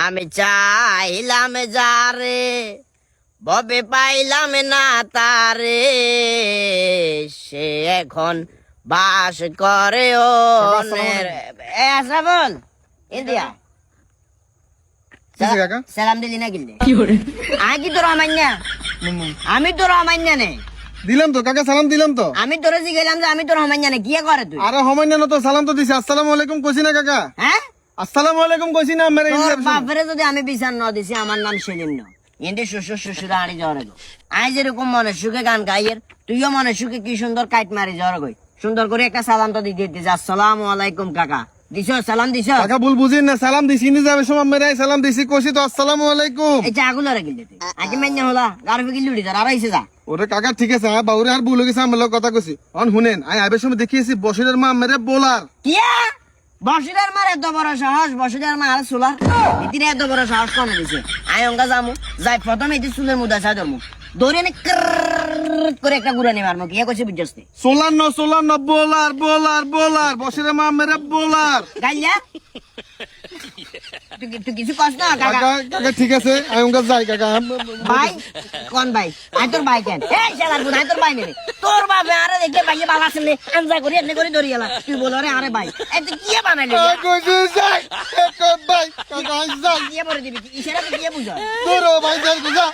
আমি চাইলাম যারে ববে পাইলাম না তারে সে এখন বাস করে আশরাফুল ইন্ডিয়া সালাম দিলি না গিলে আমি কি তোর অমান্যা আমি তোর অমান্যা নে দিলাম তো কাকা, সালাম দিলাম তো। আমি তোরে জিগেলাম যে আমি তোর অমান্যা নে কি করে তুই? আরে হমান্য না তো, সালাম তো দিছি। আসসালামু আলাইকুম কইছি না কাকা? হ্যাঁ আসসালামু আলাইকুম কইছি না? মেরে তোর বাপরে যদি আমি বিচার ন দিছি আমার নাম সেলিম না, এন্ডে শ্বশুর শ্বশুর আড়ি যাওয়ার গো। আই যেরকম মনে সুখে গান গাইয়ের তুইও মনে সুখে কি সুন্দর কাইট মারি যাওয়ার গই। সুন্দর করে একটা সালাম তো দিয়ে দিতে আসসালামু আলাইকুম কাকা দিছ, সালাম দিছ কাকা? ভুল বুঝিন না, সালাম দিছি নি যাবে সময় মেরে সালাম দিছি কইছি তো আসসালামু আলাইকুম। এই চাগুলো রে গিলে তুই আগে মেনে হলা গারফে গিলি উড়ি আর আইছে যা। ওরে কাকা ঠিক আছে, হ্যাঁ বাউরে আর ভুল গেছে, আমার কথা কইছি। অন শুনেন, আই আইবে সময় দেখিয়েছি বসিরের মা মেরে বোলার। কিয়া বসিদার মার এত বড় সাহস, বসিদার মা আর সোলার ইতিরে এত বড় সাহস কোন দিছে? আই অঙ্গা যামু যাই প্রথমে ইতি চুলের মুদা চা ধরমু দৌড়ে নে করে একটা গুড়ানি মারমু কি কইছে বুঝছতে? সোলার ন বোলার বোলার বোলার বসিরের মা মেরে বোলার। গাইয়া তুই কিছু কস না কাকা? কাকা কাকা ঠিক আছে, আই অঙ্গা যাই কাকা। ভাই কোন ভাই? আই তোর ভাই কেন? এই শালার বুড়া তোর ভাই নেই তোর বাপে আরে দেখে ভাইয়ে বালা ছেলে আনজা করি এনে করে ধরি গেলা তুই বল রে আরে ভাই এই তুই কি বানাইলি? কইছি যাই ভাই কাকা যাই কি বলে দিবি ইশারা কি বুঝা তোর ভাই যাই বুঝা।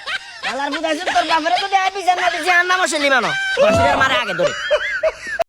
শালার বুড়া তোর বাপরে তো দেয় বিচার না দিছি আর নাম সেলিমানো বসিরের মারে আগে ধরে